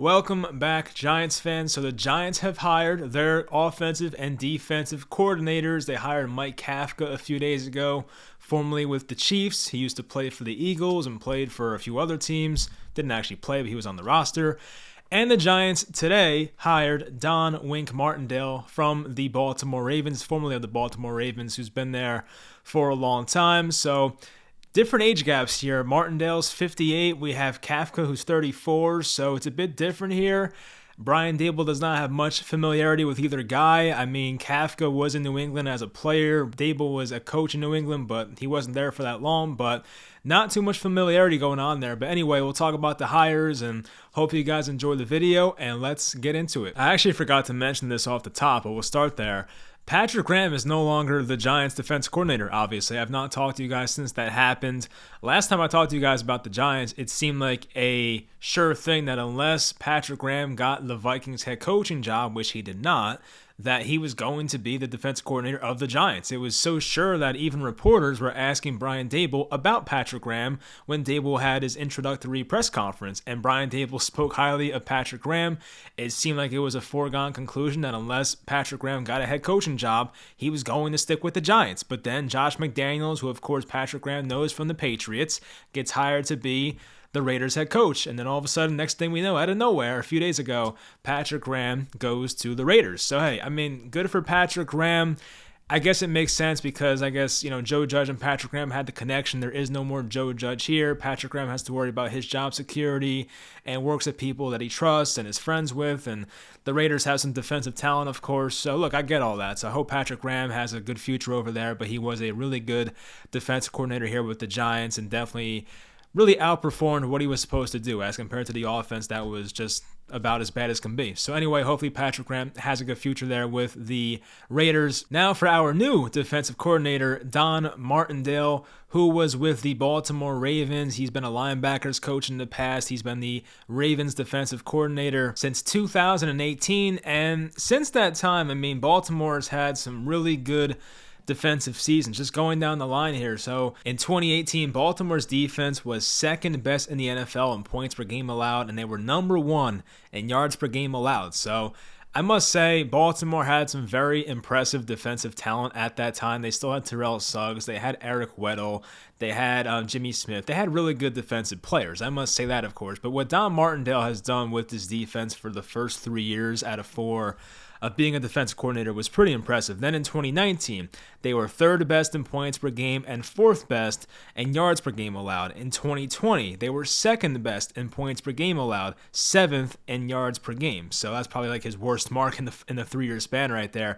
Welcome back, Giants fans. So the Giants have hired their offensive and defensive coordinators. They hired Mike Kafka a few days ago, formerly with the Chiefs. He used to play for the Eagles and played for a few other teams. Didn't actually play, but he was on the roster. And the Giants today hired Don Wink Martindale from the Baltimore Ravens, formerly of the Baltimore Ravens, who's been there for a long time. So different age gaps here. Martindale's 58. We have Kafka, who's 34, so it's a bit different here. Brian Daboll does not have much familiarity with either guy. I mean, Kafka was in New England as a player. Daboll was a coach in New England, but he wasn't there for that long. But not too much familiarity going on there. But anyway, we'll talk about the hires and hope you guys enjoy the video, and let's get into it. I actually forgot to mention this off the top, but we'll start there. Patrick Graham is no longer the Giants defense coordinator, obviously. I've not talked to you guys since that happened. Last time I talked to you guys about the Giants, it seemed like a sure thing that unless Patrick Graham got the Vikings head coaching job, which he did not, that he was going to be the defense coordinator of the Giants. It was so sure that even reporters were asking Brian Daboll about Patrick Graham when Daboll had his introductory press conference, and Brian Daboll spoke highly of Patrick Graham. It seemed like it was a foregone conclusion that unless Patrick Graham got a head coaching job, he was going to stick with the Giants. But then Josh McDaniels, who of course Patrick Graham knows from the Patriots, gets hired to be the Raiders head coach. And then all of a sudden, next thing we know, out of nowhere, a few days ago, Patrick Graham goes to the Raiders. So, hey, I mean, good for Patrick Graham. I guess it makes sense because I guess, Joe Judge and Patrick Graham had the connection. There is no more Joe Judge here. Patrick Graham has to worry about his job security and works with people that he trusts and is friends with. And the Raiders have some defensive talent, of course. So, look, I get all that. So I hope Patrick Graham has a good future over there. But he was a really good defense coordinator here with the Giants and definitely really outperformed what he was supposed to do as compared to the offense that was just about as bad as can be. So anyway, hopefully Patrick Graham has a good future there with the Raiders. Now for our new defensive coordinator, Don Martindale, who was with the Baltimore Ravens. He's been a linebackers coach in the past. He's been the Ravens defensive coordinator since 2018. And since that time, I mean, Baltimore's had some really good defensive seasons. Just going down the line here. So in 2018, Baltimore's defense was second best in the NFL in points per game allowed, and they were number one in yards per game allowed. So I must say, Baltimore had some very impressive defensive talent at that time. They still had Terrell Suggs. They had Eric Weddle. They had Jimmy Smith. They had really good defensive players. I must say that, of course. But what Don Martindale has done with this defense for the first 3 years out of 4 of being a defensive coordinator was pretty impressive. Then in 2019, they were third best in points per game and fourth best in yards per game allowed. In 2020, they were second best in points per game allowed, seventh in yards per game. So that's probably like his worst mark in the 3-year span right there.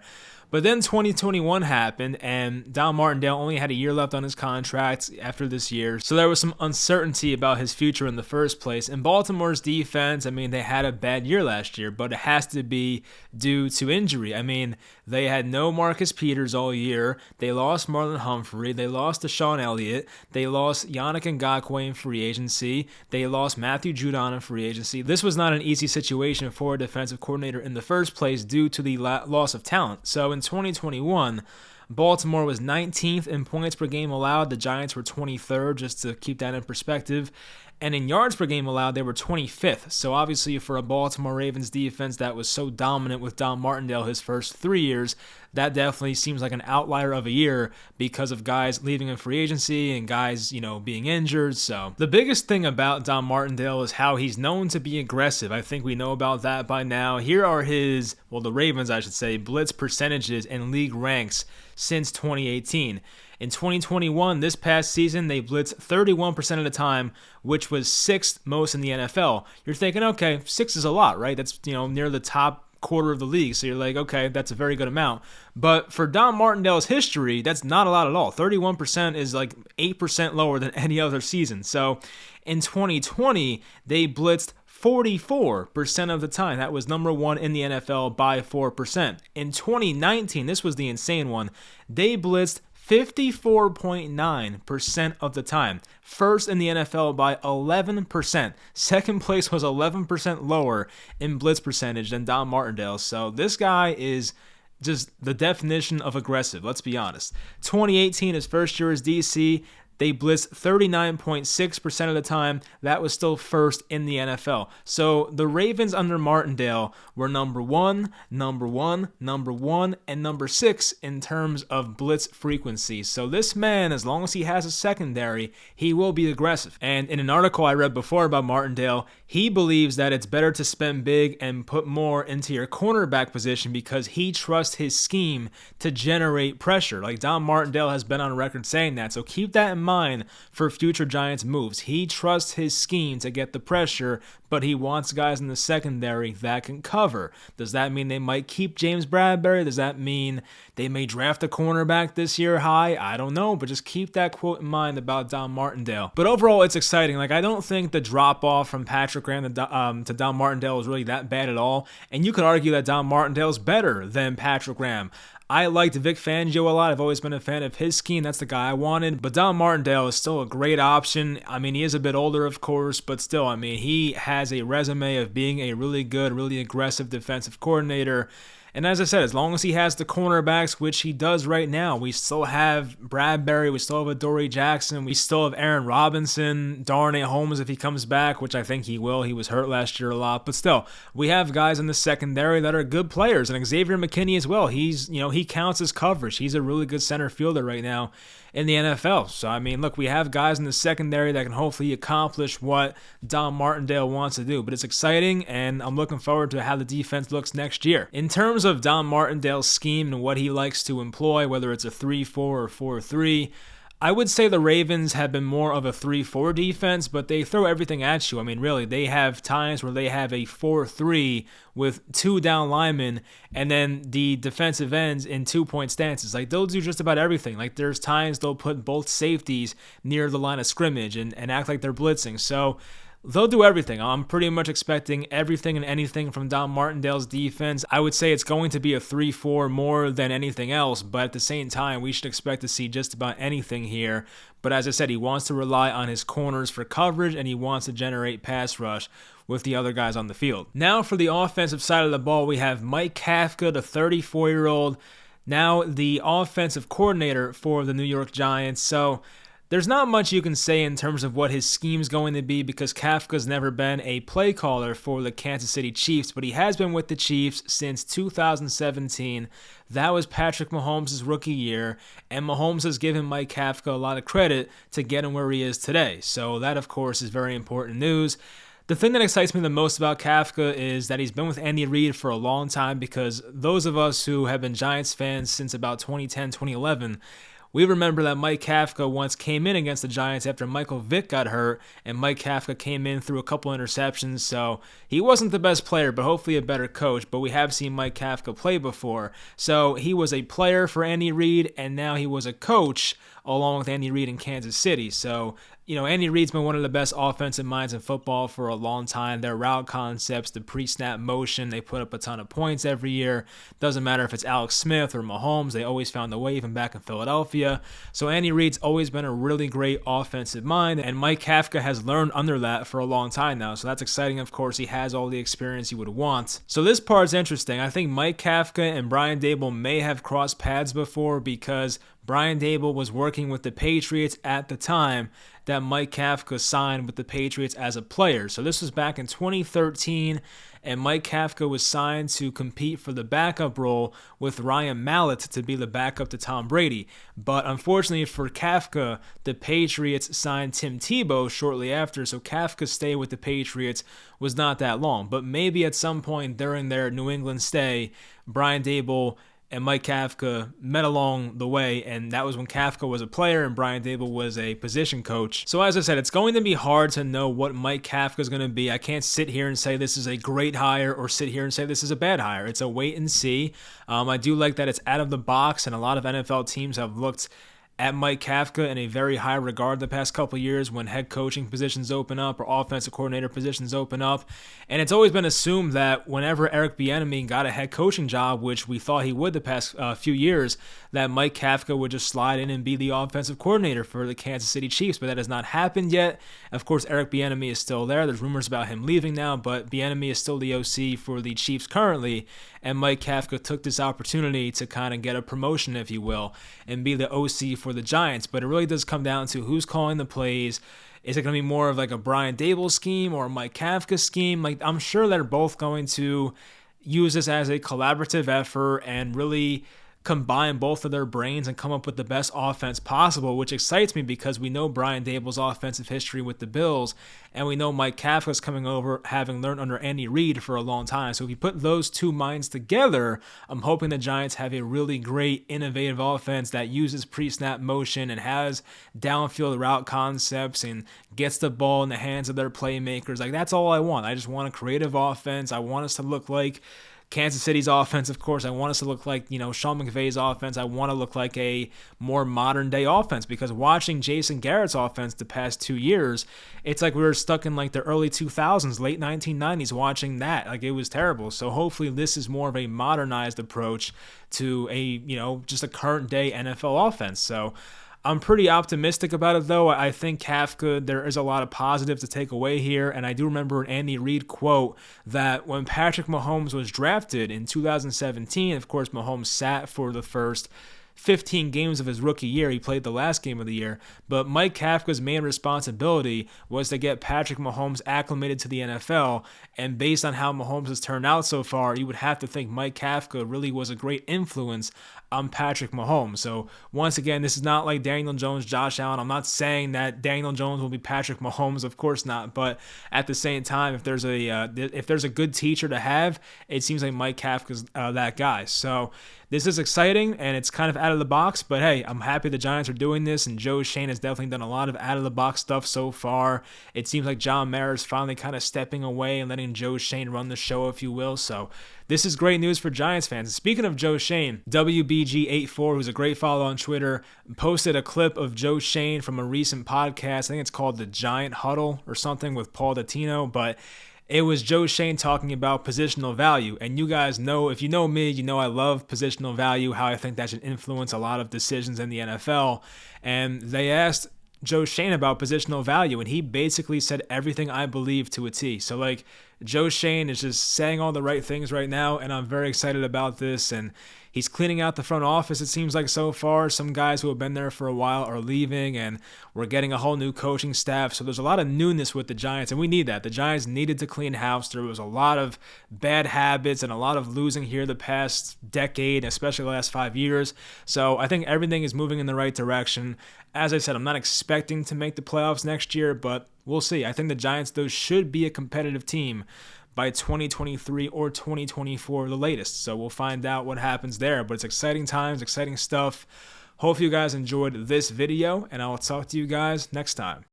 But then 2021 happened, and Don Martindale only had a year left on his contract after this year. So there was some uncertainty about his future in the first place. And Baltimore's defense, I mean, they had a bad year last year, but it has to be due to injury. I mean, they had no Marcus Peters all year. They lost Marlon Humphrey. They lost Deshaun Elliott. They lost Yannick Ngakoue in free agency. They lost Matthew Judon in free agency. This was not an easy situation for a defensive coordinator in the first place due to the loss of talent. So in 2021, Baltimore was 19th in points per game allowed. The Giants were 23rd, just to keep that in perspective. And in yards per game allowed, they were 25th. So obviously for a Baltimore Ravens defense that was so dominant with Don Martindale his first 3 years, that definitely seems like an outlier of a year because of guys leaving in free agency and guys, being injured. So the biggest thing about Don Martindale is how he's known to be aggressive. I think we know about that by now. Here are the Ravens, I should say, blitz percentages and league ranks since 2018. In 2021, this past season, they blitzed 31% of the time, which was 6th most in the NFL. You're thinking, okay, 6 is a lot, right? That's, near the top quarter of the league. So you're like, okay, that's a very good amount. But for Don Martindale's history, that's not a lot at all. 31% is like 8% lower than any other season. So in 2020, they blitzed 44% of the time. That was number one in the NFL by 4%. In 2019, this was the insane one, they blitzed 54.9% of the time. First in the NFL by 11%. Second place was 11% lower in blitz percentage than Don Martindale. So this guy is just the definition of aggressive, let's be honest. 2018, his first year as DC, They blitzed 39.6% of the time. That was still first in the NFL. So the Ravens under Martindale were number one, and number 6 in terms of blitz frequency. So this man, as long as he has a secondary, he will be aggressive. And in an article I read before about Martindale, he believes that it's better to spend big and put more into your cornerback position because he trusts his scheme to generate pressure. Like Don Martindale has been on record saying that. So keep that in mind for future Giants moves. He trusts his scheme to get the pressure, but he wants guys in the secondary that can cover. Does that mean they might keep James Bradbury? Does that mean they may draft a cornerback this year high? I don't know, but just keep that quote in mind about Don Martindale. But overall, it's exciting. Like, I don't think the drop-off from Patrick Graham to Don Martindale is really that bad at all. And you could argue that Don Martindale is better than Patrick Graham. I liked Vic Fangio a lot. I've always been a fan of his scheme. That's the guy I wanted. But Don Martindale is still a great option. I mean, he is a bit older, of course, but still, I mean, he has a resume of being a really good, really aggressive defensive coordinator. And as I said, as long as he has the cornerbacks, which he does right now, we still have Bradbury, we still have Adoree Jackson, we still have Aaron Robinson, Darnay Holmes if he comes back, which I think he will. He was hurt last year a lot, but still, we have guys in the secondary that are good players, and Xavier McKinney as well. He counts as coverage. He's a really good center fielder right now in the NFL. So, I mean, look, we have guys in the secondary that can hopefully accomplish what Don Martindale wants to do. But it's exciting, and I'm looking forward to how the defense looks next year. In terms of Don Martindale's scheme and what he likes to employ, whether it's a 3-4 or 4-3, I would say the Ravens have been more of a 3-4 defense, but they throw everything at you. I mean, really, they have times where they have a 4-3 with 2 down linemen and then the defensive ends in 2-point stances. Like, they'll do just about everything. Like, there's times they'll put both safeties near the line of scrimmage and act like they're blitzing. So they'll do everything. I'm pretty much expecting everything and anything from Don Martindale's defense. I would say it's going to be a 3-4 more than anything else, but at the same time, we should expect to see just about anything here. But as I said, he wants to rely on his corners for coverage, and he wants to generate pass rush with the other guys on the field. Now for the offensive side of the ball, we have Mike Kafka, the 34-year-old, now the offensive coordinator for the New York Giants. So there's not much you can say in terms of what his scheme's going to be because Kafka's never been a play caller for the Kansas City Chiefs, but he has been with the Chiefs since 2017. That was Patrick Mahomes' rookie year, and Mahomes has given Mike Kafka a lot of credit to get him where he is today. So that, of course, is very important news. The thing that excites me the most about Kafka is that he's been with Andy Reid for a long time because those of us who have been Giants fans since about 2010, 2011, we remember that Mike Kafka once came in against the Giants after Michael Vick got hurt, and Mike Kafka came in through a couple interceptions, so he wasn't the best player, but hopefully a better coach, but we have seen Mike Kafka play before. So he was a player for Andy Reid, and now he was a coach along with Andy Reid in Kansas City. So, Andy Reid's been one of the best offensive minds in football for a long time. Their route concepts, the pre-snap motion, they put up a ton of points every year. Doesn't matter if it's Alex Smith or Mahomes, they always found a way, even back in Philadelphia. So Andy Reid's always been a really great offensive mind, and Mike Kafka has learned under that for a long time now. So that's exciting. Of course, he has all the experience he would want. So this part's interesting. I think Mike Kafka and Brian Daboll may have crossed paths before because Brian Daboll was working with the Patriots at the time that Mike Kafka signed with the Patriots as a player. So this was back in 2013, and Mike Kafka was signed to compete for the backup role with Ryan Mallett to be the backup to Tom Brady. But unfortunately for Kafka, the Patriots signed Tim Tebow shortly after, so Kafka's stay with the Patriots was not that long. But maybe at some point during their New England stay, Brian Daboll and Mike Kafka met along the way, and that was when Kafka was a player and Brian Daboll was a position coach. So as I said, it's going to be hard to know what Mike Kafka is going to be. I can't sit here and say this is a great hire or sit here and say this is a bad hire. It's a wait and see. I do like that it's out of the box, and a lot of NFL teams have looked at Mike Kafka in a very high regard the past couple of years when head coaching positions open up or offensive coordinator positions open up. And it's always been assumed that whenever Eric Bieniemy got a head coaching job, which we thought he would the past few years, that Mike Kafka would just slide in and be the offensive coordinator for the Kansas City Chiefs. But that has not happened yet. Of course, Eric Bieniemy is still there. There's rumors about him leaving now, but Bieniemy is still the OC for the Chiefs currently. And Mike Kafka took this opportunity to kind of get a promotion, if you will, and be the OC for the Giants, but it really does come down to who's calling the plays. Is it going to be more of like a Brian Dable scheme or a Mike Kafka scheme? Like, I'm sure they're both going to use this as a collaborative effort and really combine both of their brains and come up with the best offense possible, which excites me because we know Brian Dable's offensive history with the Bills, and we know Mike Kafka's coming over having learned under Andy Reid for a long time. So if you put those two minds together, I'm hoping the Giants have a really great, innovative offense that uses pre-snap motion and has downfield route concepts and gets the ball in the hands of their playmakers. Like, that's all I want. I just want a creative offense. I want us to look like Kansas City's offense, of course. I want us to look like, Sean McVay's offense. I want to look like a more modern day offense, because watching Jason Garrett's offense the past 2 years, it's like we were stuck in like the early 2000s, late 1990s watching that. Like, it was terrible. So hopefully this is more of a modernized approach to a, just a current day NFL offense. So I'm pretty optimistic about it, though. I think Kafka, there is a lot of positives to take away here, and I do remember an Andy Reid quote that when Patrick Mahomes was drafted in 2017, of course, Mahomes sat for the first 15 games of his rookie year. He played the last game of the year, but Mike Kafka's main responsibility was to get Patrick Mahomes acclimated to the NFL, and based on how Mahomes has turned out so far, you would have to think Mike Kafka really was a great influence on Patrick Mahomes. So once again, this is not like Daniel Jones, Josh Allen. I'm not saying that Daniel Jones will be Patrick Mahomes, of course not, but at the same time, if there's a good teacher to have, it seems like Mike Kafka's that guy. So this is exciting, and it's kind of out of the box, but hey, I'm happy the Giants are doing this, and Joe Schoen has definitely done a lot of out-of-the-box stuff so far. It seems like John Mara is finally kind of stepping away and letting Joe Schoen run the show, if you will. So this is great news for Giants fans. Speaking of Joe Schoen, WBG84, who's a great follow on Twitter, posted a clip of Joe Schoen from a recent podcast. I think it's called The Giant Huddle or something with Paul Dottino, but it was Joe Schoen talking about positional value. And you guys know, if you know me, you know I love positional value, how I think that should influence a lot of decisions in the NFL. And they asked Joe Schoen about positional value, and he basically said everything I believe to a T. So like, Joe Schoen is just saying all the right things right now, and I'm very excited about this. And he's cleaning out the front office, it seems like, so far. Some guys who have been there for a while are leaving, and we're getting a whole new coaching staff. So there's a lot of newness with the Giants, and we need that. The Giants needed to clean house. There was a lot of bad habits and a lot of losing here the past decade, especially the last 5 years. So I think everything is moving in the right direction. As I said, I'm not expecting to make the playoffs next year, but we'll see. I think the Giants, though, should be a competitive team by 2023 or 2024, the latest. So we'll find out what happens there. But it's exciting times, exciting stuff. Hope you guys enjoyed this video, and I'll talk to you guys next time.